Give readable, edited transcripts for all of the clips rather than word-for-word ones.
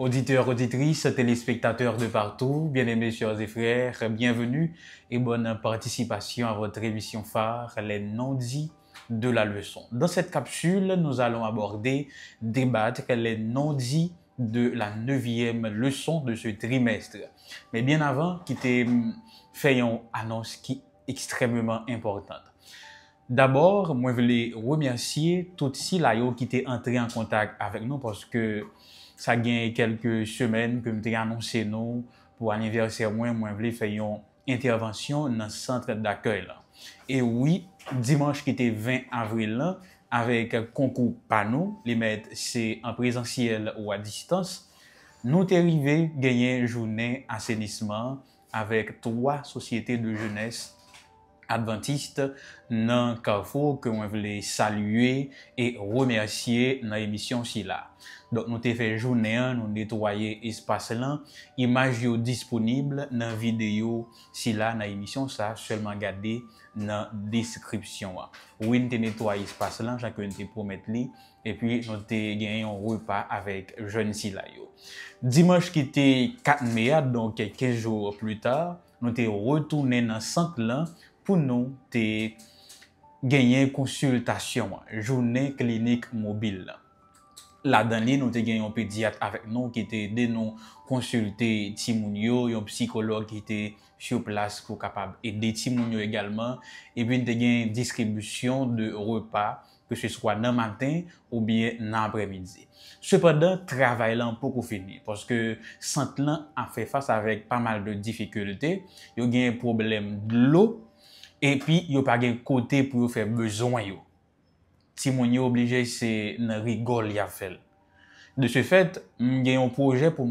Auditeurs, auditrices, téléspectateurs de partout, bien-aimés sœurs et frères, bienvenue et bonne participation à votre émission phare, les non-dits de la leçon. Dans cette capsule, nous allons aborder, débattre les non-dits de la 9e leçon de ce trimestre. Mais bien avant, qui t'ai fait une annonce qui est extrêmement importante. D'abord, moi, je voulais remercier toutes ceux qui étaient entrés en contact avec nous parce que ça gagne quelques semaines que je annoncé nous pour l'anniversaire moi voulais faire une intervention dans le centre d'accueil là. Et oui, dimanche qui était 20 avril là, avec concours panneau, les mettre c'est en présentiel ou à distance, nous t'es arrivé gagner une journée assainissement avec 3 sociétés de jeunesse adventiste dans Carrefour que on voulait saluer et remercier dans l'émission ci là. Donc nous t'ai fait journée nous nettoyer espace là, image yo disponible dans vidéo ci là dans l'émission ça seulement garder dans description. Oui, nous t'ai nettoyer espace là, chacun te promettre li et puis nous t'ai gagné un repas avec jeune ci là yo. Dimanche qui était 4 mai donc 15 jours plus tard, nous t'ai retourné dans centre là pour nous te gagner consultation, journée clinique mobile. Là-dedans, nous avons gagné un pédiatre avec nous qui était aidé nous consulter Timounio, un psychologue qui était sur place pour capable aider Timounio également. Et puis, nous avons gagné une distribution de repas, que ce soit dans le matin ou bien dans l'après-midi. Cependant, travail là pour fini parce que centre là a fait face avec pas mal de difficultés. Il y a eu un problème de l'eau. Et puis, il n'y a pas de côté pour faire besoin. Si mon yo obligé, c'est une rigole y a fait. De ce fait, j'ai un projet pour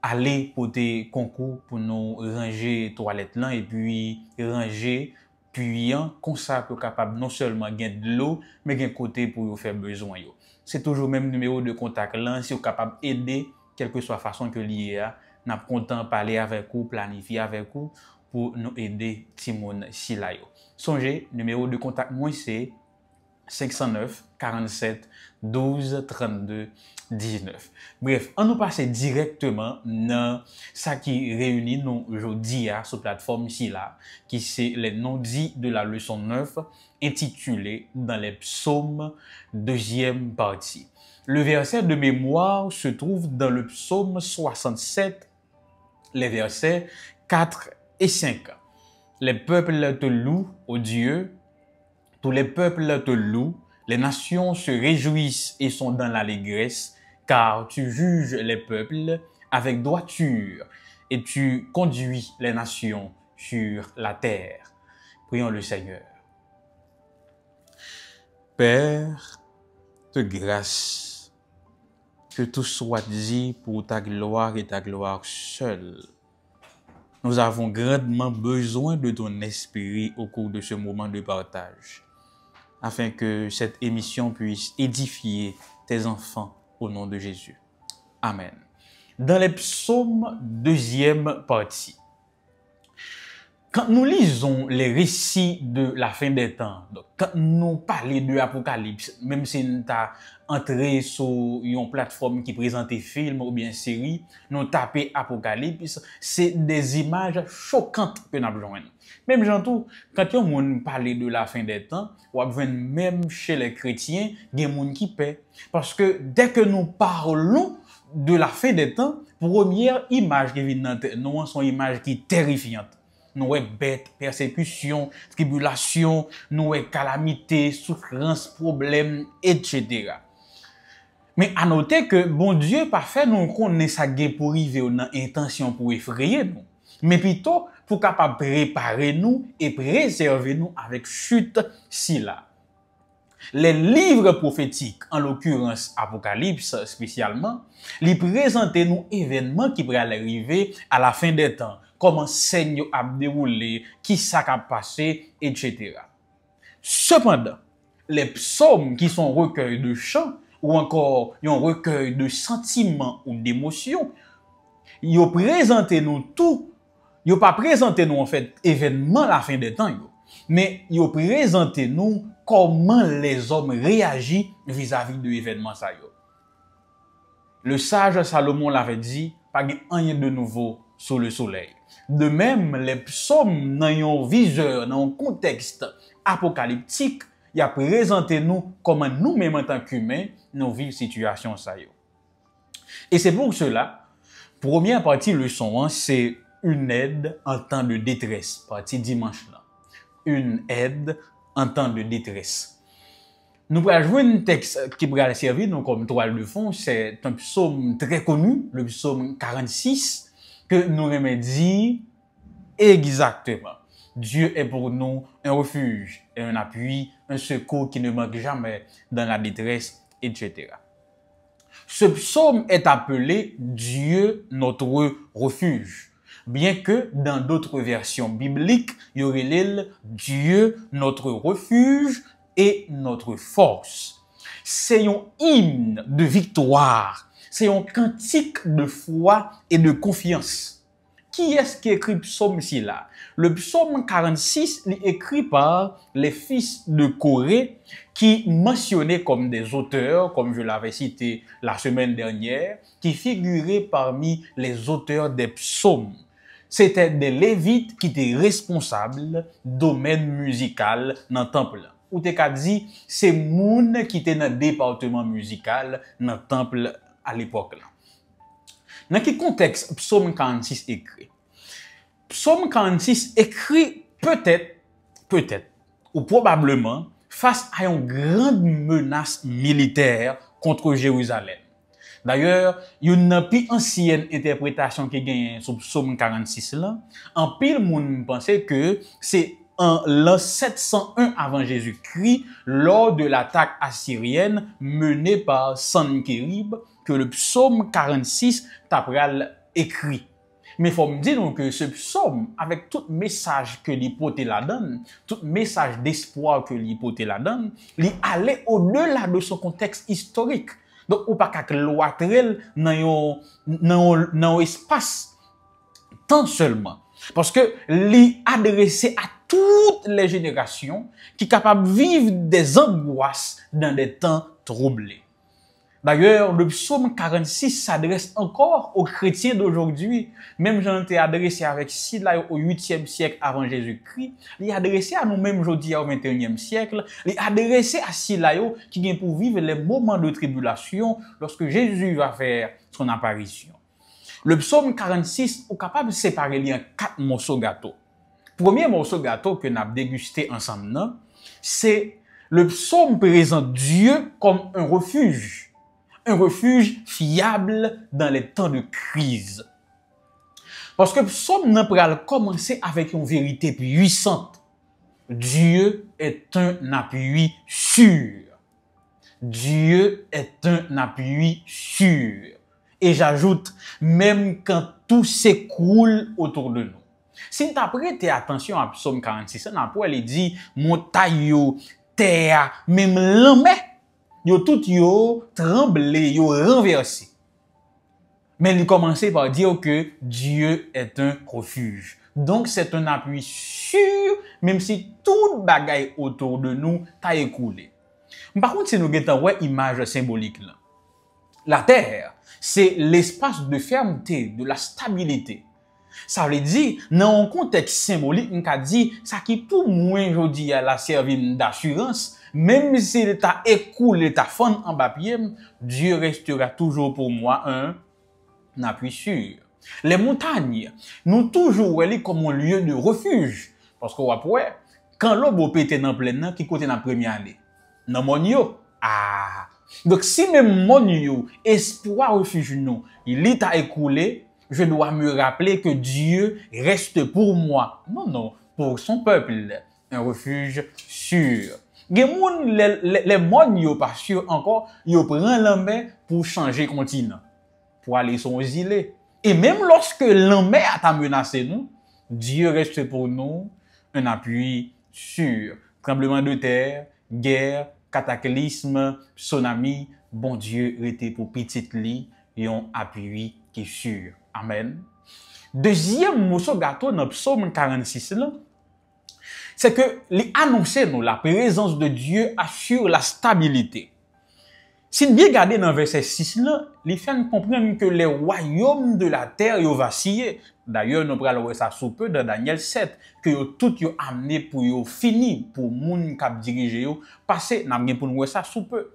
aller pour des concours pour nous ranger toilettes là et puis ranger puant comme ça pour capable non seulement gagner de l'eau mais gagner côté pour faire besoin. C'est toujours le même numéro de contact là si vous capable aider quelle que soit la façon que lié a, n'a content parler avec vous, planifier avec vous pour nous aider Timon Silayo. Songez, numéro de contact moi c'est 509 47 12 32 19. Bref, on nous passe directement dans ça qui réunit nous aujourd'hui sur la plateforme ici là, qui c'est les non-dits de la leçon 9 intitulée dans les psaumes deuxième partie. Le verset de mémoire se trouve dans le psaume 67, les versets 4 et 5. Les peuples te louent, ô Dieu, tous les peuples te louent, les nations se réjouissent et sont dans l'allégresse, car tu juges les peuples avec droiture et tu conduis les nations sur la terre. Prions le Seigneur. Père de grâce, que tout soit dit pour ta gloire et ta gloire seule. Nous avons grandement besoin de ton esprit au cours de ce moment de partage, afin que cette émission puisse édifier tes enfants au nom de Jésus. Amen. Dans les psaumes deuxième partie, quand nous lisons les récits de la fin des temps, donc quand nous parlons de l'Apocalypse, même si nous avons entré sur une plateforme qui présente des films ou bien séries, nous tapons Apocalypse, c'est des images choquantes que nous avons. Même j'entends, quand on parle de la fin des temps, même chez les chrétiens, il y a des gens qui paient. Parce que dès que nous parlons de la fin des temps, première image qui vient dans tête, nous sont images qui terrifiantes. Nous avons bête, persécution, tribulation, nous avons calamité, souffrance, problème, etc. Mais à noter que bon Dieu parfait nous connaît sa guerre pour arriver dans intention pour effrayer nous, mais plutôt pour capable préparer nous et préserver nous avec chute si là. Les livres prophétiques, en l'occurrence Apocalypse spécialement, les présentent nous événements qui pourraient arriver à la fin des temps, comment Seigneur a déroulé, qui ça a passé, etc. Cependant, les psaumes qui sont recueils de chants ou encore un recueil de sentiments ou d'émotions, ils présentent nous tout. Ils pas présenté nous en fait événement la fin des temps, mais ils présentent nous comment les hommes réagissent vis-à-vis de l'événement ça. Le sage Salomon l'avait dit, pas rien de nouveau sous le soleil. De même, les psaumes dans un viseur, dans un contexte apocalyptique, il a présenté nous comment nous-mêmes en tant qu'humains, nous vivons situation ça. Et c'est pour cela, première partie leçon, c'est une aide en temps de détresse, partie dimanche là. Une aide en temps de détresse. Nous allons jouer un texte qui va servir nous comme toile de fond, c'est un psaume très connu, le psaume 46, que nous remédions exactement. Dieu est pour nous un refuge et un appui, un secours qui ne manque jamais dans la détresse, etc. Ce psaume est appelé Dieu notre refuge. Bien que dans d'autres versions bibliques, il y aurait l'île Dieu notre refuge et notre force. C'est un hymne de victoire. C'est un cantique de foi et de confiance. Qui est-ce qui écrit psaume ci là? Le psaume 46 est écrit par les fils de Corée qui mentionnaient comme des auteurs, comme je l'avais cité la semaine dernière, qui figuraient parmi les auteurs des psaumes. C'était des Lévites qui étaient responsables du domaine musical dans le temple. Ou t'es qu'à dire, c'est moun qui étaient dans le département musical dans le temple à l'époque là. Dans quel contexte psaume 46 écrit? Psaume 46 écrit peut-être, ou probablement, face à une grande menace militaire contre Jérusalem. D'ailleurs, il y a une plus ancienne interprétation qui gagne sur Psaume 46 là. En pile, moun pensait que c'est en l'an 701 avant Jésus-Christ, lors de l'attaque assyrienne menée par Sanchérib, que le psaume 46 t'apprend écrit. Mais il faut me dire donc que ce psaume, avec tout message que l'hypothèse la donne, tout message d'espoir que l'hypothèse la donne, il allait au-delà de son contexte historique. Donc, ou pas qu'à cloîtrer dans un espace, tant seulement. Parce que l'y adressé à toutes les générations qui sont capables de vivre des angoisses dans des temps troublés. D'ailleurs, le psaume 46 s'adresse encore aux chrétiens d'aujourd'hui. Même j'en ai adressé avec Silaï au 8e siècle avant Jésus-Christ. Il est adressé à nous-mêmes aujourd'hui au 21e siècle. Il est adressé à Silaï qui vient pour vivre les moments de tribulation lorsque Jésus va faire son apparition. Le psaume 46 est capable de séparer en 4 morceaux gâteau. Premier morceau gâteau que nous avons dégusté ensemble, c'est le psaume présente Dieu comme un refuge fiable dans les temps de crise. Parce que le psaume n'a pas commencé avec une vérité puissante. Dieu est un appui sûr. Dieu est un appui sûr. Et j'ajoute, même quand tout s'écroule autour de nous. Si nous prêtons attention à Psaume 46, on a dit, montagne, terre, même l'homme, yo tout yo tremblé, yo renversé. Mais il commençait par dire que Dieu est un refuge. Donc c'est un appui sûr, même si tout bagaille autour de nous t'a écoulé. Par contre, si nous regardons une image symbolique là, la terre, c'est l'espace de fermeté, de la stabilité. Ça veut dire, dans un contexte symbolique, on a dit, ça qui pour moi aujourd'hui a la servi d'assurance, même si l'État écoule, l'État fond en bas pied, Dieu restera toujours pour moi un appui sûr. Les montagnes, nous toujours comme un lieu de refuge. Parce que après, quand l'eau pété dans plein, qui côté dans la première année? Dans mon yo. Ah. Donc si même mon yo, espoir refuge nous, il est à écouler, je dois me rappeler que Dieu reste pour moi. Non, pour son peuple, un refuge sûr. Les mondes yo pas sûr encore, yo prend la main pour changer continent, pour aller sur les îles. Et même lorsque la mer a menacé nous, Dieu reste pour nous un appui sûr. Tremblement de terre, guerre, cataclysme, tsunami, bon Dieu était pour petite lit et un appui qui est sûr. Amen. Deuxième morceau gâteau dans Psaume 46 là, c'est que l'annoncer nous la présence de Dieu assure la stabilité. Si nous bien regarder dans verset 6 là, il fait nous comprendre que les royaumes de la terre ont vacillé. D'ailleurs, nous allons voir ça sous peu dans Daniel 7 que yo tout yo amené pour yo fini pour moun k'ap diriger yo passer n'a bien pour nous voir ça sous peu.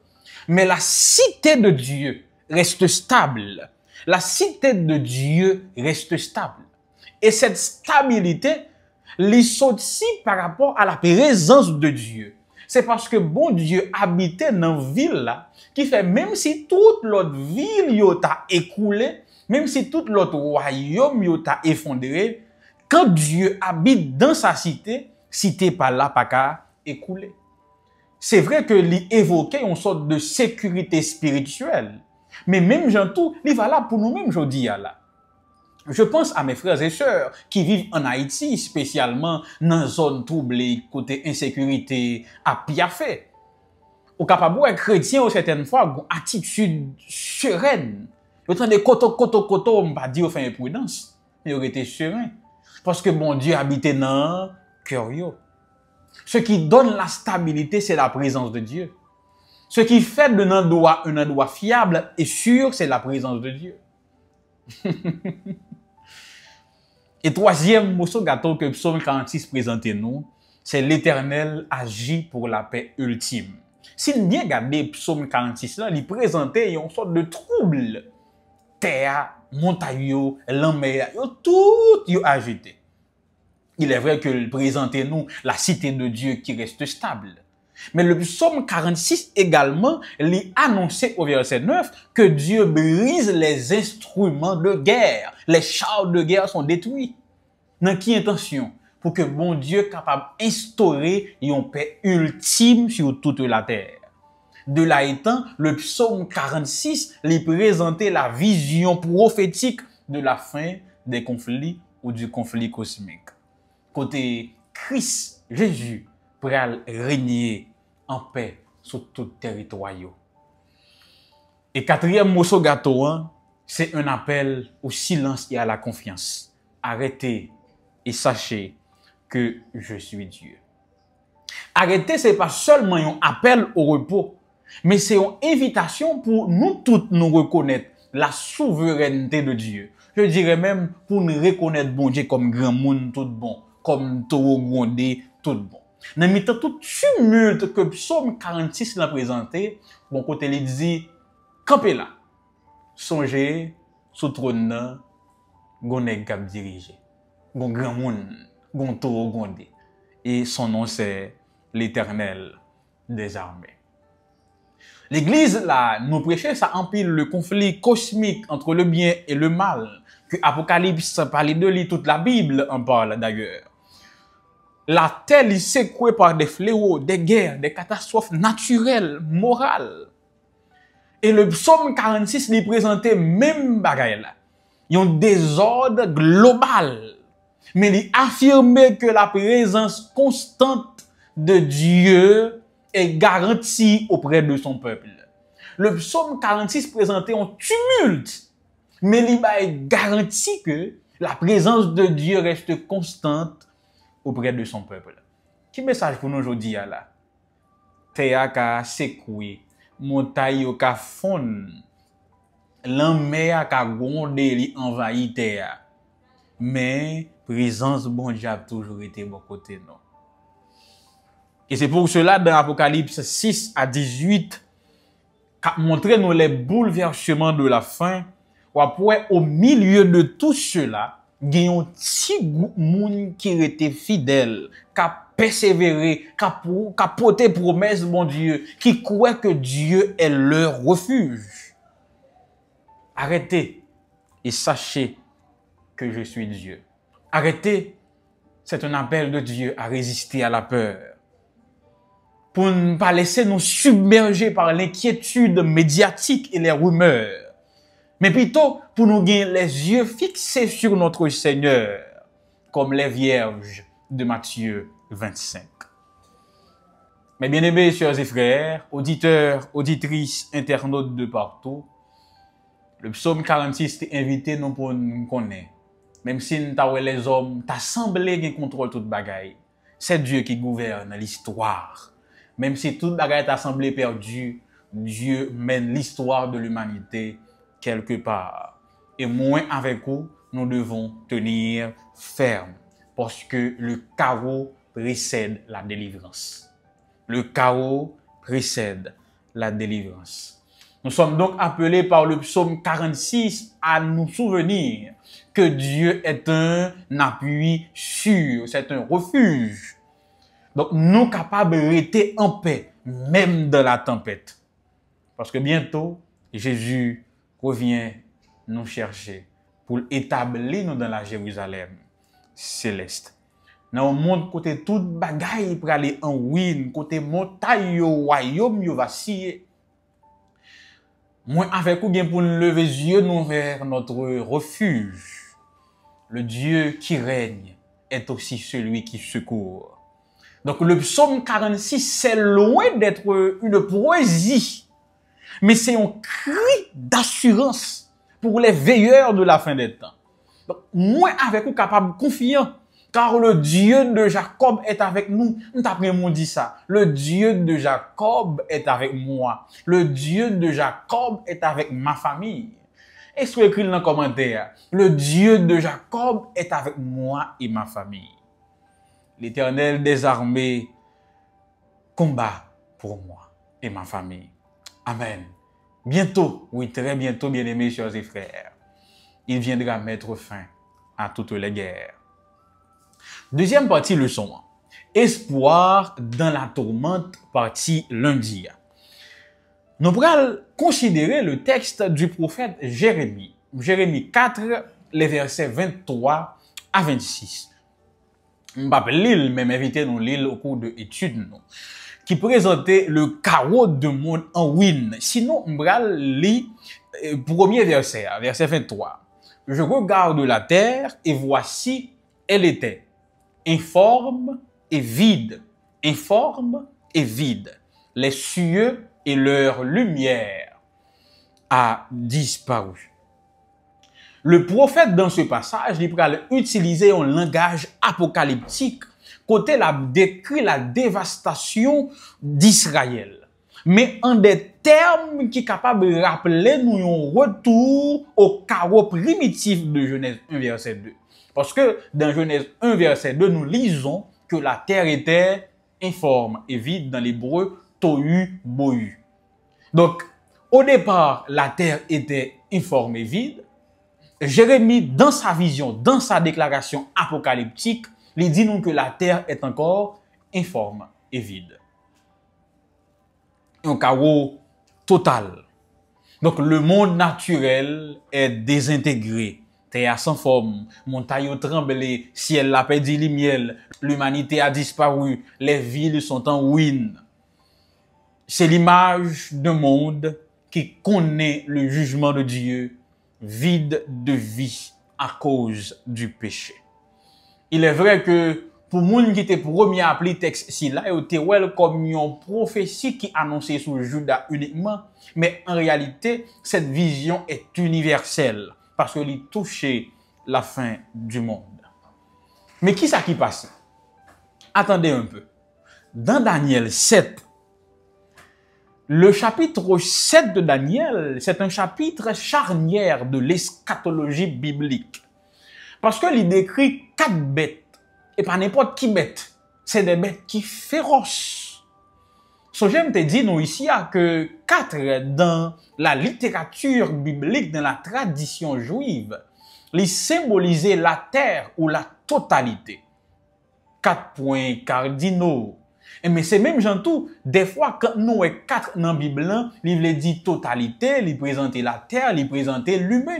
Mais la cité de Dieu reste stable. La cité de Dieu reste stable. Et cette stabilité li sorti par rapport à la présence de Dieu. C'est parce que bon Dieu habitait dans ville là qui fait même si toute l'autre ville yo t'a écoulé, même si tout l'autre royaume yo t'a effondré, quand Dieu habite dans sa cité, cité pas là pas qu'à écouler. C'est vrai que lui évoquait une sorte de sécurité spirituelle, mais même gens tout, il va là pour nous-mêmes aujourd'hui là. Je pense à mes frères et sœurs qui vivent en Haïti, spécialement dans une zone troublée, côté insécurité, à piafé. Ou capable être chrétien, ou certaines fois, une attitude sereine. Vous entendez koto, on va dire au fin de prudence, mais il été serein. Parce que bon Dieu habitait dans cœur yo. Ce qui donne la stabilité, c'est la présence de Dieu. Ce qui fait de un endroit fiable et sûr, c'est la présence de Dieu. Et troisième morceau gâteau que Psaume 46 présente nous, c'est l'Éternel agit pour la paix ultime. Si nous bien regardez Psaume 46 là, il présentait une sorte de trouble. Terre, montagne, l'enmer, tout est agité. Il est vrai que présentait nous la cité de Dieu qui reste stable. Mais le psaume 46 également, il annonçait au verset 9 que Dieu brise les instruments de guerre. Les chars de guerre sont détruits. Dans qui intention? Pour que bon Dieu capable d'instaurer une paix ultime sur toute la terre. De là étant, le psaume 46 lui présentait la vision prophétique de la fin des conflits ou du conflit cosmique. Côté Christ, Jésus, pour régner en paix sur tout territoire. Et quatrième morceau gâteau, c'est un appel au silence et à la confiance. Arrêtez et sachez que je suis Dieu. Arrêtez, c'est pas seulement un appel au repos, mais c'est une invitation pour nous tous nous reconnaître la souveraineté de Dieu. Je dirais même pour nous reconnaître bon Dieu comme grand monde tout bon, comme taureau grondé tout bon. Dans le temps tout tumulte que Psaume 46 l'a présenté, bon côté il dit campez là. Songez sous trône là, gon nèg k'ap dirige. Gon grand monde, gon taureau grondé. Et son nom c'est l'Éternel des armées. L'église là nous prêchait ça empile le conflit cosmique entre le bien et le mal que Apocalypse parle de lui, toute la Bible en parle d'ailleurs. La terre est secouée par des fléaux, des guerres, des catastrophes naturelles, morales. Et le psaume 46 lui présentait même bagaille là. Il y a un désordre global. Mais il affirmait que la présence constante de Dieu est garantie auprès de son peuple. Le psaume 46 présentait un tumulte. Mais il garantit que la présence de Dieu reste constante auprès de son peuple. Quel message pour nous aujourd'hui là? Terre ka secoué, montagne ka fond, l'enmer ka grondé li envahi terre. Mais présence bon Dieu a toujours été bon côté non. Et c'est pour cela dans Apocalypse 6 à 18 qu'a montré nous les bouleversements de la fin. Ou après au milieu de tout cela, il y a un petit groupe moun qui était fidèle, qui a persévéré, qui a porté promesse bon Dieu, qui croit que Dieu est leur refuge. Arrêtez et sachez que je suis Dieu. Arrêtez, c'est un appel de Dieu à résister à la peur. Pour ne pas laisser nous submerger par l'inquiétude médiatique et les rumeurs. Mais plutôt pour nous gagner les yeux fixés sur notre Seigneur, comme les vierges de Matthieu 25. Mes bien-aimés, chers et frères, auditeurs, auditrices, internautes de partout, le psaume 46 t'est invité non pour nous connaître. Même si nous t'avons les hommes, t'as semblé qu'il contrôle toute bagaille. C'est Dieu qui gouverne l'histoire. Même si toute bagaille t'a semblé perdue, Dieu mène l'histoire de l'humanité quelque part. Et moins avec vous, nous devons tenir ferme. Parce que le chaos précède la délivrance. Le chaos précède la délivrance. Nous sommes donc appelés par le psaume 46 à nous souvenir que Dieu est un appui sûr, c'est un refuge. Donc, nous capables de rester en paix, même dans la tempête. Parce que bientôt, Jésus revient nous chercher pour établir nous dans la Jérusalem céleste. Dans le monde, côté toute bagaille pour aller en ruine, côté montagne, royaume, va scier. Moi, avec vous, pour nous lever les yeux nous vers notre refuge. Le Dieu qui règne est aussi celui qui secourt. Donc, le psaume 46, c'est loin d'être une poésie, mais c'est un cri d'assurance pour les veilleurs de la fin des temps. Donc, moi, avec vous, capable, confiant, car le Dieu de Jacob est avec nous. Nous t'apprenons dit ça. Le Dieu de Jacob est avec moi. Le Dieu de Jacob est avec ma famille. Est-ce que écrit dans le commentaire? Le Dieu de Jacob est avec moi et ma famille. L'Éternel des armées combat pour moi et ma famille. Amen. Bientôt, oui, très bientôt, bien-aimés, chers et frères, il viendra mettre fin à toutes les guerres. Deuxième partie leçon. Espoir dans la tourmente, partie lundi. Nous allons considérer le texte du prophète Jérémie. Jérémie 4, les versets 23 à 26. Je ne vais pas lire, mais m'inviter nous lire au cours de l'étude, qui présentait le chaos du monde en ruine. Sinon, je vais lire le premier verset, verset 23. Je regarde la terre et voici, elle était informe et vide, informe et vide. Les cieux et leur lumière a disparu. Le prophète dans ce passage, il va utiliser un langage apocalyptique côté la décrit la dévastation d'Israël, mais en des termes qui sont capables de rappeler nous un retour au chaos primitif de Genèse 1 verset 2. Parce que dans Genèse 1 verset 2, nous lisons que la terre était informe et vide, dans l'hébreu tohu bohu. Donc, au départ, la terre était informe et vide. Jérémie, dans sa vision, dans sa déclaration apocalyptique, il dit nous que la terre est encore informe et vide. Un chaos total. Donc, le monde naturel est désintégré. Terre sans forme, montagne tremblée, ciel a perdu le miel, l'humanité a disparu, les villes sont en ruine. C'est l'image d'un monde qui connaît le jugement de Dieu, vide de vie à cause du péché. Il est vrai que pour moun qui était premier à appeler texte si là, il était comme une prophétie qui annonçait sur Judas uniquement, mais en réalité, cette vision est universelle parce qu'elle touchait la fin du monde. Mais qui ça qui passe? Attendez un peu. Dans Daniel 7, le chapitre 7 de Daniel, c'est un chapitre charnière de l'eschatologie biblique. Parce que il décrit 4 bêtes. Et pas n'importe qui bête. C'est des bêtes qui féroces. So, j'aime te dire, nous, ici, que 4 dans la littérature biblique, dans la tradition juive, ils symbolisaient la terre ou la totalité. 4 points cardinaux. Mais c'est même gens tout, des fois, quand nous avons 4 dans la Bible, il dit totalité, il présente la terre, il présente l'humain.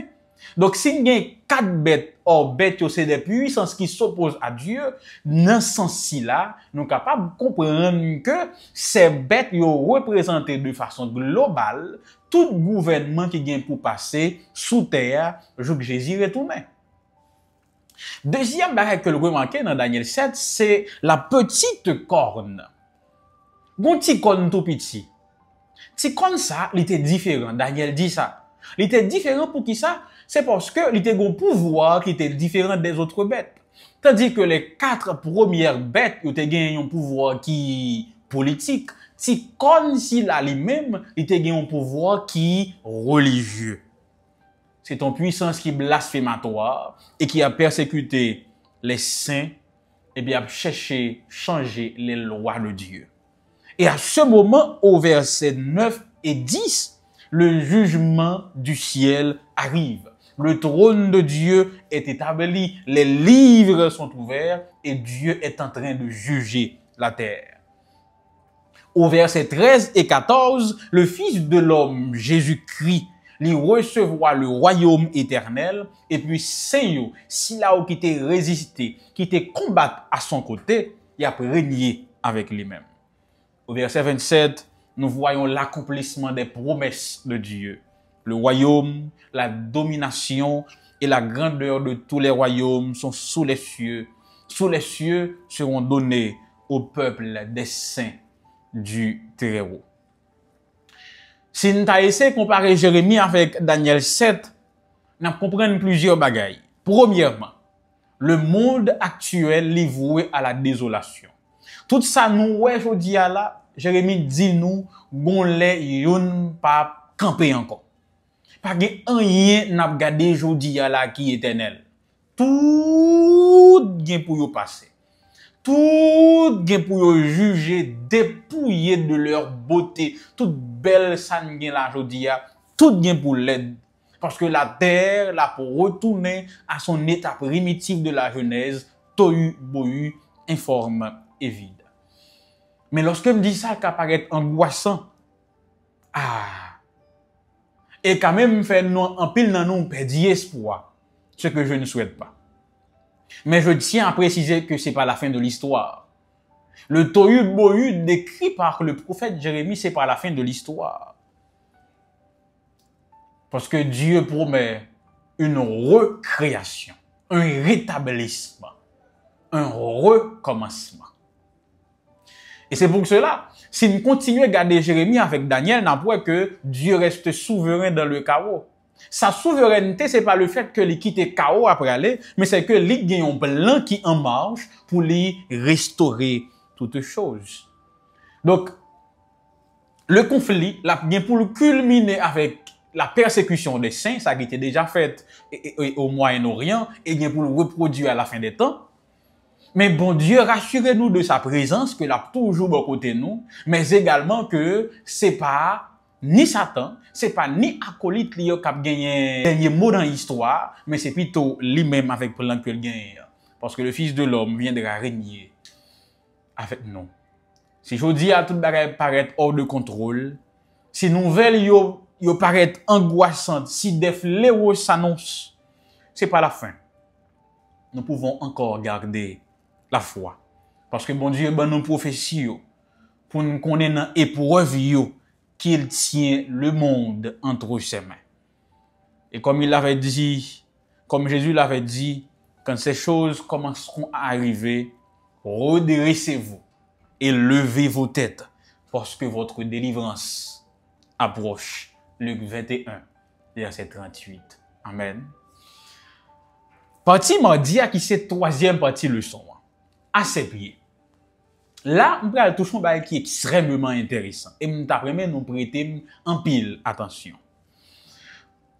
Donc, si il y a 4 bêtes, or bêtes, c'est des puissances qui s'opposent à Dieu, dans ce sens-là, nous sommes capables de comprendre que ces bêtes représentent de façon globale tout gouvernement qui vient pour passer sous terre, jour que Jésus retourne. Deuxième barrière que le remarquez dans Daniel 7, c'est la petite corne. Bon petit corne tout petit. Petit corne ça, il était différent. Daniel dit ça. Il était différent pour qui ça? C'est parce que il était un pouvoir qui était différent des autres bêtes. Tandis que les 4 premières bêtes, ils étaient un pouvoir qui politique, si comme si là lui-même, il était un pouvoir qui religieux. C'est une puissance qui est blasphématoire et qui a persécuté les saints et bien a cherché changer les lois de Dieu. Et à ce moment, au verset 9 et 10, le jugement du ciel arrive. Le trône de Dieu est établi, les livres sont ouverts et Dieu est en train de juger la terre. Au verset 13 et 14, le Fils de l'homme, Jésus-Christ, lui recevoir le royaume éternel, et puis Saint-Yo, si là où qui t'est résisté, qui t'est combattu à son côté, il a régné avec lui-même. Au verset 27, nous voyons l'accomplissement des promesses de Dieu. Le royaume, la domination et la grandeur de tous les royaumes sont sous les cieux. Sous les cieux seront donnés au peuple des saints du Très-Haut. Si nous avons essayé de comparer Jérémie avec Daniel 7, nous comprenons plusieurs bagailles. Premièrement, le monde actuel est voué à la désolation. Tout ça nous ouais jodi a là, Jérémie dit nous gon les yon pas camper encore. Pas gen rien n'a gardé jodi a là qui éternel. Tout gen pour yo passer. Tout gen pour yo juger dépouillé de leur beauté, toute belle san gen la jodi a, tout gen pour l'aide. Parce que la terre, là, pour retourner à son état primitif de la Genèse, tohu, bohu, informe et vide. Mais lorsque me dit ça, ça paraît angoissant. Et quand même, fait nous, en pile dans nous, perdre espoir. Ce que je ne souhaite pas. Mais je tiens à préciser que c'est pas la fin de l'histoire. Le tohu, bohu décrit par le prophète Jérémie, c'est pas la fin de l'histoire. Parce que Dieu promet une recréation, un rétablissement, un recommencement. Et c'est pour cela, si nous continuons à garder Jérémie avec Daniel, nous voyons que Dieu reste souverain dans le chaos. Sa souveraineté, c'est pas le fait que il quitte le chaos après aller, mais c'est que il gagne un plan qui en marche pour lui restaurer toutes choses. Donc, le conflit, là, bien pour le culminer avec la persécution des saints, ça a été déjà fait au Moyen-Orient, et bien pour le reproduire à la fin des temps. Mais bon Dieu, rassurez-nous de sa présence, que l'a toujours à côté de nous, mais également que c'est pas ni Satan, c'est pas ni acolyte qui a gagné dernier mot dans l'histoire, mais c'est plutôt lui-même avec plan que le gagne. Parce que le Fils de l'homme viendra régner avec nous. Si je dis à tout bagage paraît hors de contrôle, si nouvelle yo paraît angoissante, si des fléaux s'annoncent, c'est pas la fin. Nous pouvons encore garder la foi. Parce que bon Dieu, ben nous prophéties pour nous connaître dans épreuve qu'il tient le monde entre ses mains. Et comme il l'avait dit, comme Jésus l'avait dit, quand ces choses commenceront à arriver, redressez-vous et levez vos têtes parce que votre délivrance approche. Luc 21, verset 38. Amen. Partie mardi, qui c'est troisième partie leçon. À ses pieds. Là, on va toucher un bagage qui est extrêmement intéressant. Et nous t'apprendons nous prêter en pile attention.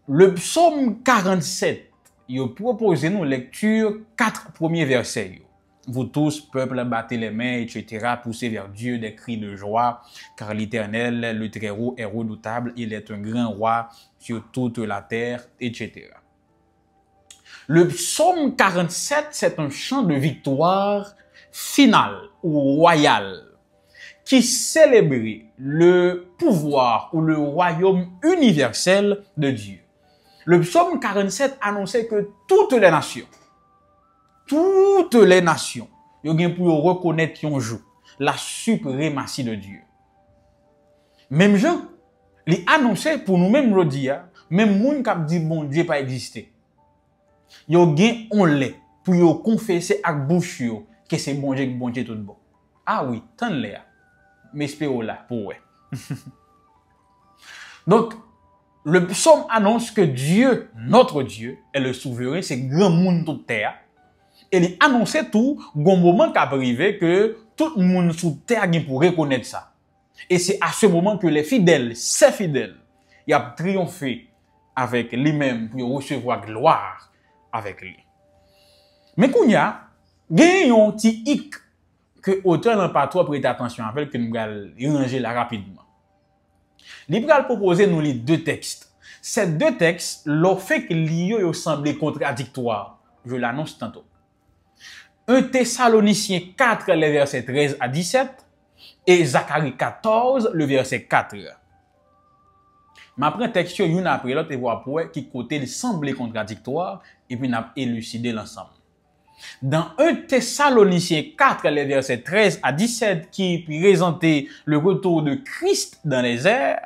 Le psaume 47, il propose nous lecture 4 premiers versets. Vous tous, peuple, battez les mains, etc., poussez vers Dieu des cris de joie, car l'Éternel, le Très-Haut, est redoutable, il est un grand roi sur toute la terre, etc. Le psaume 47, c'est un chant de victoire final ou royal qui célébrait le pouvoir ou le royaume universel de Dieu. Le psaume 47 annonçait que toutes les nations, ils ont pour reconnaître yon jour la suprématie de Dieu. Même gens, ils annonçaient pour nous-mêmes le dire, même moun qui dit bon Dieu pas existé. Yo gen on lait pour yo confesser avec bouche yo que c'est bon Dieu tout bon. Ah oui, tant lait. Mais espérons là pour ouais. Donc le psaume annonce que Dieu, notre Dieu, est le souverain, c'est grand monde toute terre. Et il annonçait tout, bon moment qu'a arrivé que tout le monde sous terre pour reconnaître ça. Et c'est à ce moment que les fidèles, ces fidèles, ils ont triomphé avec lui-même pour recevoir gloire avec lui. Mais qu'on y a, il y a un petit hic que auteur n'a pas trop prêté attention avec, que nous allons ranger là rapidement. Il va proposer nous les deux textes. Ces deux textes, leur fait que l'IO semblent contradictoires. Je l'annonce tantôt. 1 Thessaloniciens 4, les versets 13 à 17, et Zacharie 14, le verset 4. M'apprends texte une après l'autre et voir pour qui côté semble contradictoire et puis n'a élucidé l'ensemble. Dans 1 Thessaloniciens 4, les versets 13 à 17, qui présentait le retour de Christ dans les airs,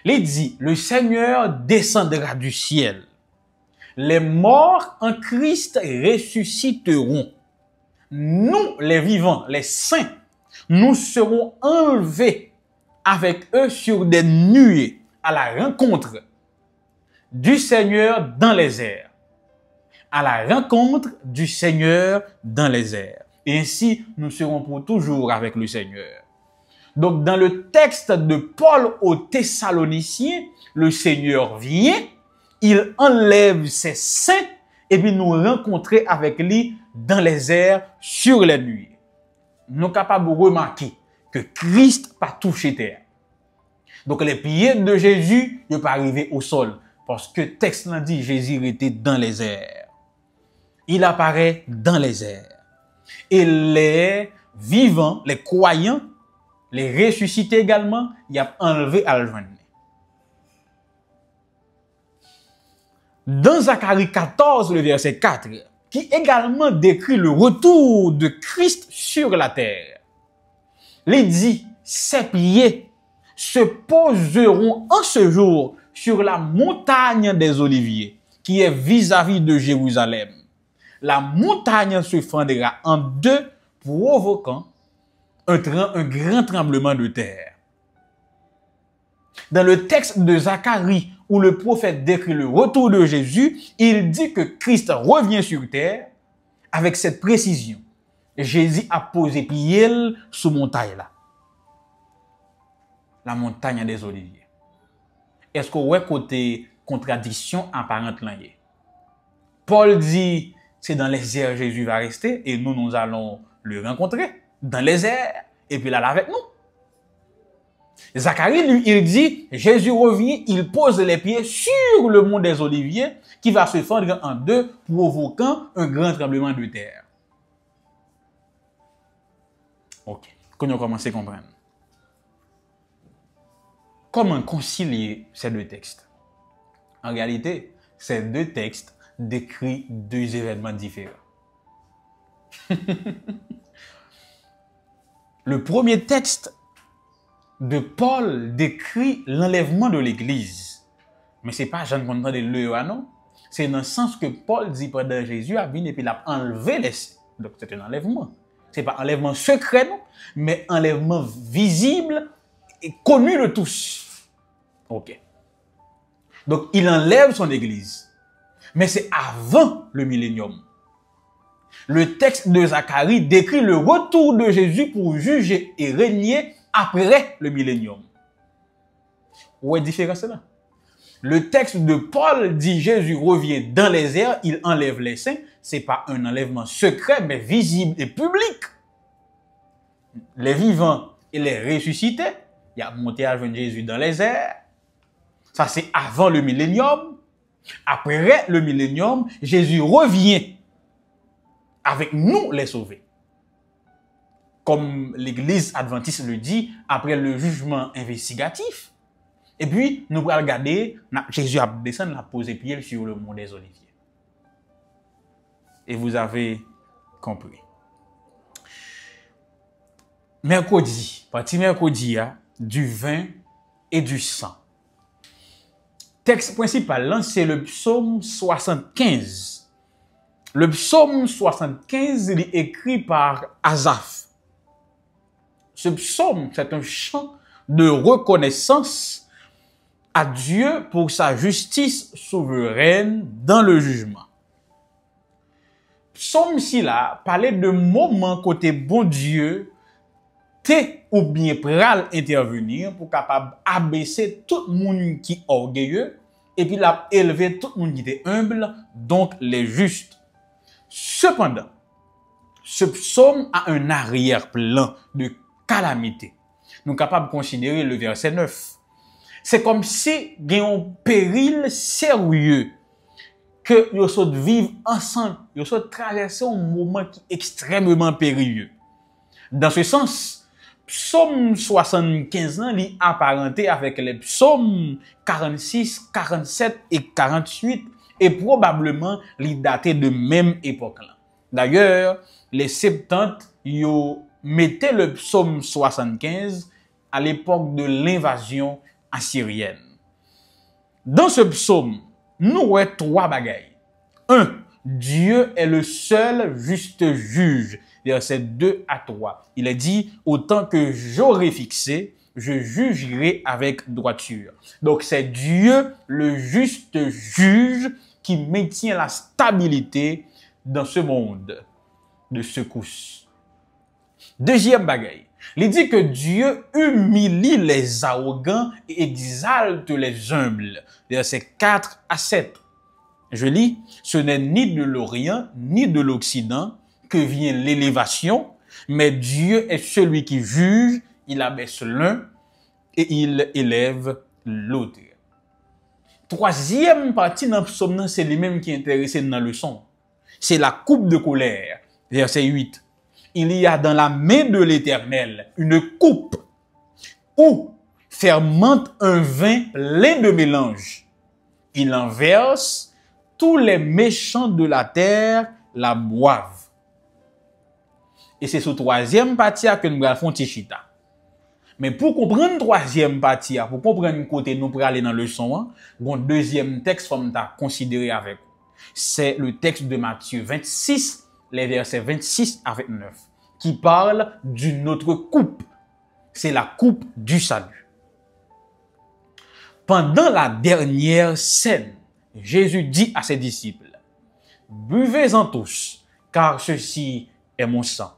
il dit, le Seigneur descendra du ciel. Les morts en Christ ressusciteront. Nous, les vivants, les saints, nous serons enlevés avec eux sur des nuées à la rencontre du Seigneur dans les airs. À la rencontre du Seigneur dans les airs. Et ainsi, nous serons pour toujours avec le Seigneur. Donc, dans le texte de Paul aux Thessaloniciens, le Seigneur vient, il enlève ses saints et puis nous rencontrer avec lui dans les airs sur les nuées. Nous sommes capables de remarquer que Christ n'a pas touché terre. Donc, les pieds de Jésus ne sont pas arrivés au sol. Parce que le texte l'a dit, Jésus était dans les airs. Il apparaît dans les airs. Et les vivants, les croyants, les ressuscités également, il a enlevé à le joindre. Dans Zacharie 14, le verset 4, qui également décrit le retour de Christ sur la terre, il dit, ses pieds se poseront en ce jour sur la montagne des Oliviers, qui est vis-à-vis de Jérusalem. La montagne se fendra en deux, provoquant un grand tremblement de terre. Dans le texte de Zacharie, où le prophète décrit le retour de Jésus, il dit que Christ revient sur terre avec cette précision. Jésus a posé pied sous montagne là. La montagne des Oliviers. Est-ce qu'on voit côté contradiction apparente là? Paul dit, c'est dans les airs Jésus va rester et nous allons le rencontrer dans les airs et puis là avec nous. Zacharie, lui, il dit, Jésus revient, il pose les pieds sur le mont des Oliviers qui va se fendre en deux, provoquant un grand tremblement de terre. Ok, qu'on a commencé à comprendre. Comment concilier ces deux textes? En réalité, ces deux textes décrivent deux événements différents. Le premier texte de Paul décrit l'enlèvement de l'Église. Mais ce n'est pas Jean content de le non. C'est dans le sens que Paul dit pendant Jésus a venu et puis il a enlevé les. Donc c'est un enlèvement. Ce n'est pas enlèvement secret, non, mais enlèvement visible et connu de tous. Ok. Donc il enlève son Église. Mais c'est avant le millénium. Le texte de Zacharie décrit le retour de Jésus pour juger et régner après le millénium. Où est la différence là? Le texte de Paul dit Jésus revient dans les airs, il enlève les saints. Ce n'est pas un enlèvement secret, mais visible et public. Les vivants et les ressuscités, il y a monté à Jésus dans les airs. Ça, c'est avant le millénium. Après le millénium, Jésus revient avec nous les sauvés. Comme l'Église adventiste le dit, après le jugement investigatif. Et puis, nous allons regarder, Jésus a descendu, a posé pied sur le mont des Oliviers. Et vous avez compris. Mercredi, partie mercredi, du vin et du sang. Texte principal, c'est le psaume 75. Le psaume 75 est écrit par Asaph. Ce psaume, c'est un chant de reconnaissance à Dieu pour sa justice souveraine dans le jugement. Psaume si là parlait de moments côté bon Dieu t'es ou bien pral intervenir pour capable abaisser tout le monde qui est orgueilleux et puis la élever tout le monde qui est humble, donc les justes. Cependant, ce psaume a un arrière-plan de calamité. Nous sommes capables de considérer le verset 9. C'est comme si il y a un péril sérieux que nous sommes vivre ensemble, nous sommes traverser un moment qui est extrêmement périlleux. Dans ce sens, psaume 75 ans est apparenté avec les psaumes 46, 47 et 48 et probablement les daté de même époque là. D'ailleurs, les 70 yo mettaient le psaume 75 à l'époque de l'invasion assyrienne. Dans ce psaume, nous avons trois bagailles. 1. Dieu est le seul juste juge. Verset 2 à 3. Il est dit, autant que j'aurai fixé, je jugerai avec droiture. Donc c'est Dieu le juste juge qui maintient la stabilité dans ce monde de secousse. Deuxième bagaille. Il dit que Dieu humilie les arrogants et exalte les humbles. Versets 4 à 7. Je lis, ce n'est ni de l'Orient ni de l'Occident que vient l'élévation, mais Dieu est celui qui juge, il abaisse l'un et il élève l'autre. Troisième partie dans le psaume, c'est lui-même qui est intéressé dans la leçon. C'est la coupe de colère. Verset 8. Il y a dans la main de l'Éternel une coupe où fermente un vin plein de mélange. Il en verse, tous les méchants de la terre la boivent. Et c'est ce troisième partie que nous allons faire tichita. Mais pour comprendre troisième partie, pour comprendre côté nous pour aller dans le son, bon deuxième texte qu'on t'a considéré avec. C'est le texte de Matthieu 26, les versets 26 à 29, qui parle d'une autre coupe. C'est la coupe du salut. Pendant la dernière scène, Jésus dit à ses disciples, buvez-en tous, car ceci est mon sang,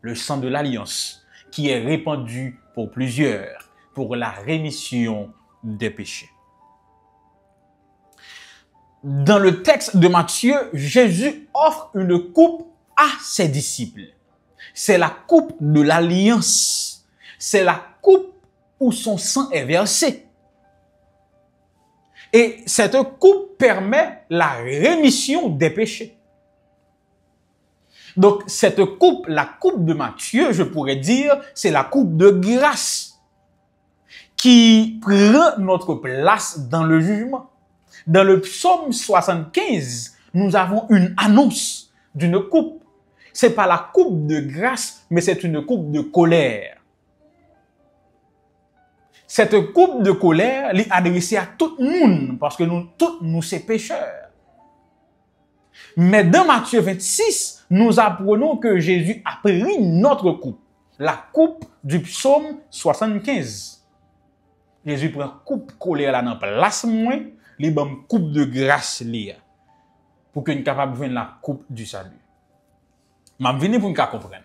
le sang de l'alliance, qui est répandu pour plusieurs, pour la rémission des péchés. Dans le texte de Matthieu, Jésus offre une coupe à ses disciples. C'est la coupe de l'alliance. C'est la coupe où son sang est versé. Et cette coupe permet la rémission des péchés. Donc, cette coupe, la coupe de Matthieu, je pourrais dire, c'est la coupe de grâce qui prend notre place dans le jugement. Dans le psaume 75, nous avons une annonce d'une coupe. C'est pas la coupe de grâce, mais c'est une coupe de colère. Cette coupe de colère est adressée à tout le monde, parce que nous, tous, nous sommes pécheurs. Mais dans Matthieu 26, nous apprenons que Jésus a pris notre coupe, la coupe du psaume 75. Jésus prend coupe colère là dans place moins, il prend coupe de grâce là pour que nous capable de la coupe du salut. Je vais venir pour nous comprendre.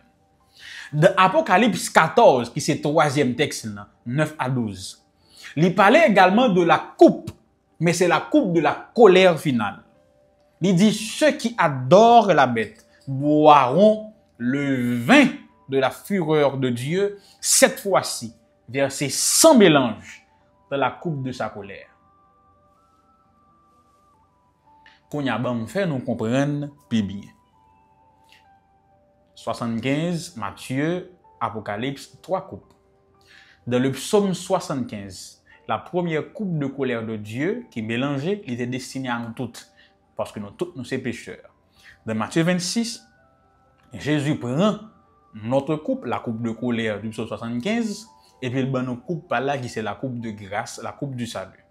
Dans Apocalypse 14, qui c'est le troisième texte, 9 à 12, il parlait également de la coupe, mais c'est la coupe de la colère finale. Il dit, ceux qui adorent la bête boiront le vin de la fureur de Dieu, cette fois-ci, versé sans mélange dans la coupe de sa colère. Qu'on y a bon fait, nous comprendre plus bien. 75, Matthieu, Apocalypse, 3 coupes. Dans le psaume 75, la première coupe de colère de Dieu qui est mélangée, il était destinée à nous toutes, parce que nous tous, nous sommes pécheurs. Dans Matthieu 26, Jésus prend notre coupe, la coupe de colère du psaume 75, et puis il prend une coupe par là qui c'est la coupe de grâce, la coupe du salut.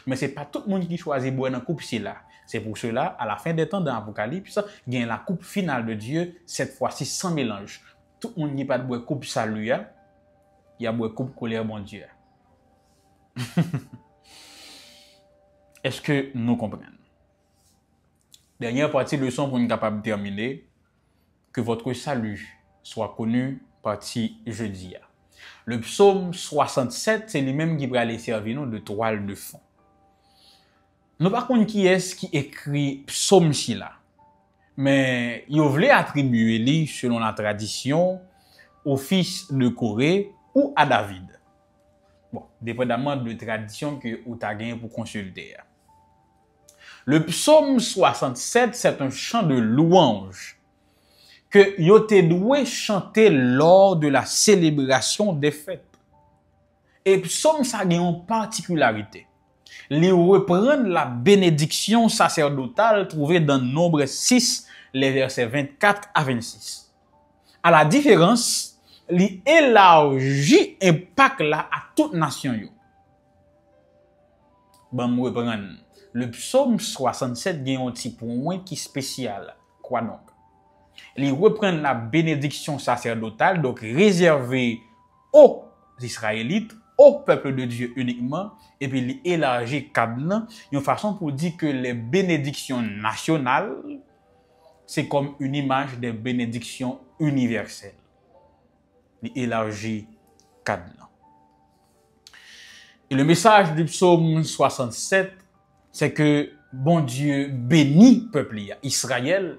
Mais ce n'est pas tout le monde qui choisit de boire une coupe ci là. C'est pour cela, à la fin des temps dans l'Apocalypse, il y a la coupe finale de Dieu, cette fois-ci sans mélange. Tout le monde qui pas de boire coupe salut, il y a boire coupe colère bon Dieu. Est-ce que nous comprenons? Dernière partie de leçon pour nous capable de terminer, que votre salut soit connu, partie jeudi. Le psaume 67, c'est lui-même qui va aller servir nous de toile de fond. Nous par contre qui est-ce qui écrit psaume ci là? Mais il voulait attribuer lui, selon la tradition, au fils de Corée ou à David. Bon, dépendamment de la tradition que vous avez gagné pour consulter. Le psaume 67, c'est un chant de louange que yo te doué chanter lors de la célébration des fêtes. Et psaume ça a une particularité. Il reprend la bénédiction sacerdotale trouvée dans Nombre 6, les versets 24 à 26. À la différence, il élargit impact là à toute nation yo. Bon, me reprendre. Le psaume 67 a un petit point qui est spécial. Quoi donc? Il reprend la bénédiction sacerdotale, donc réservée aux Israélites, au peuple de Dieu uniquement, et puis il élargit cadre, une façon pour dire que les bénédictions nationales, c'est comme une image des bénédictions universelles. Il élargit cadre. Et le message du psaume 67, c'est que bon Dieu bénit peuple Israël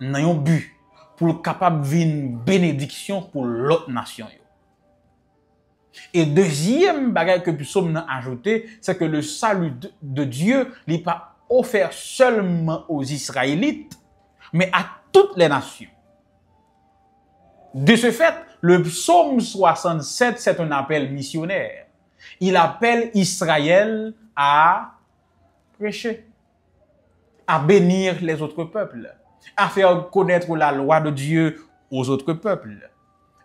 dans un but pour capable vivre une bénédiction pour l'autre nation. Et deuxième bagage que le psaume a ajouté, c'est que le salut de Dieu n'est pas offert seulement aux Israélites, mais à toutes les nations. De ce fait, le psaume 67, c'est un appel missionnaire. Il appelle Israël à prêcher, à bénir les autres peuples, à faire connaître la loi de Dieu aux autres peuples,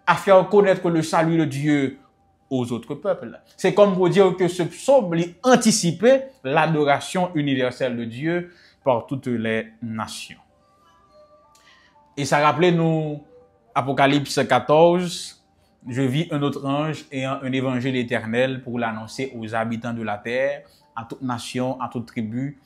à faire connaître le salut de Dieu aux autres peuples. C'est comme pour dire que ce psaume anticipait l'adoration universelle de Dieu par toutes les nations. Et ça rappelait nous, Apocalypse 14, je vis un autre ange ayant un évangile éternel pour l'annoncer aux habitants de la terre, à toute nation, à toute tribu,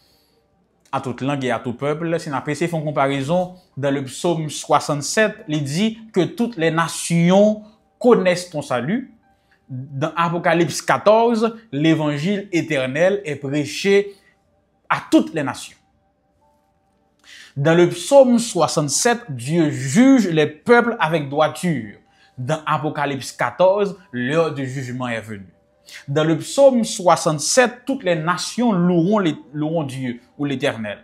à toute langue et à tout peuple. Si nous font comparaison dans le psaume 67, il dit que toutes les nations connaissent ton salut. Dans Apocalypse 14, l'évangile éternel est prêché à toutes les nations. Dans le psaume 67, Dieu juge les peuples avec droiture. Dans Apocalypse 14, l'heure du jugement est venue. Dans le psaume 67, toutes les nations loueront Dieu ou l'Éternel.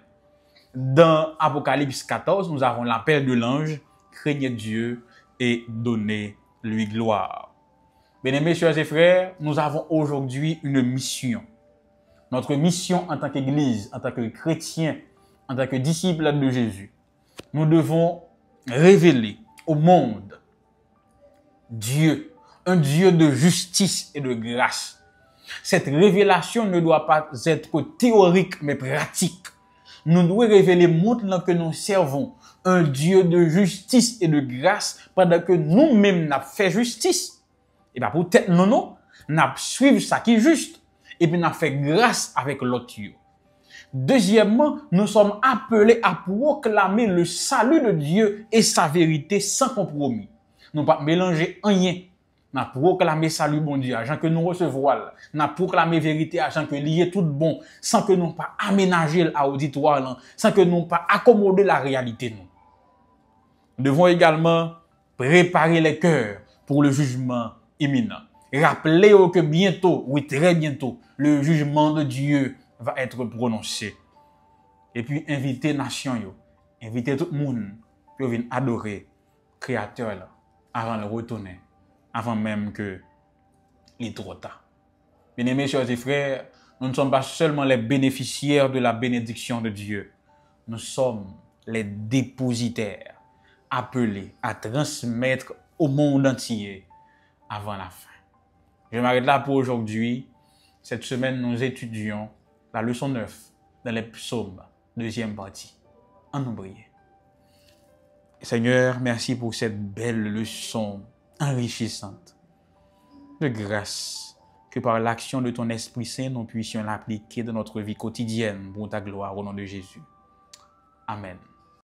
Dans Apocalypse 14, nous avons l'appel de l'ange, craignez Dieu et donnez-lui gloire. Bien-aimés, chers et frères, nous avons aujourd'hui une mission. Notre mission en tant qu'Église, en tant que chrétiens, en tant que disciples de Jésus, nous devons révéler au monde Dieu, un Dieu de justice et de grâce. Cette révélation ne doit pas être théorique mais pratique. Nous devons révéler maintenant que nous servons un Dieu de justice et de grâce pendant que nous-mêmes n'avons fait justice. Et bien peut-être nous n'avons suivi ça qui est juste et puis n'avons fait grâce avec l'autre. Deuxièmement, nous sommes appelés à proclamer le salut de Dieu et sa vérité sans compromis. Nous ne pas mélanger rien. Nous proclamer salut bon Dieu, agent que nous recevons. Nous proclamer vérité, agent que lié tout bon, sans que nous pas aménager l'auditoire, sans que nous pas accommoder la réalité. Nous devons également préparer les cœurs pour le jugement imminent. Rappelez que bientôt, oui très bientôt, le jugement de Dieu va être prononcé. Et puis inviter nation yo, inviter tout le monde pour venir adorer Créateur là, avant de retourner, avant même que il est trop tard. Bien-aimés, chers et frères, nous ne sommes pas seulement les bénéficiaires de la bénédiction de Dieu, nous sommes les dépositaires appelés à transmettre au monde entier avant la fin. Je m'arrête là pour aujourd'hui. Cette semaine, nous étudions la leçon 9 dans les psaumes, deuxième partie. En nous prier. Seigneur, merci pour cette belle leçon enrichissante de grâce que par l'action de ton Esprit Saint, nous puissions l'appliquer dans notre vie quotidienne pour ta gloire au nom de Jésus. Amen.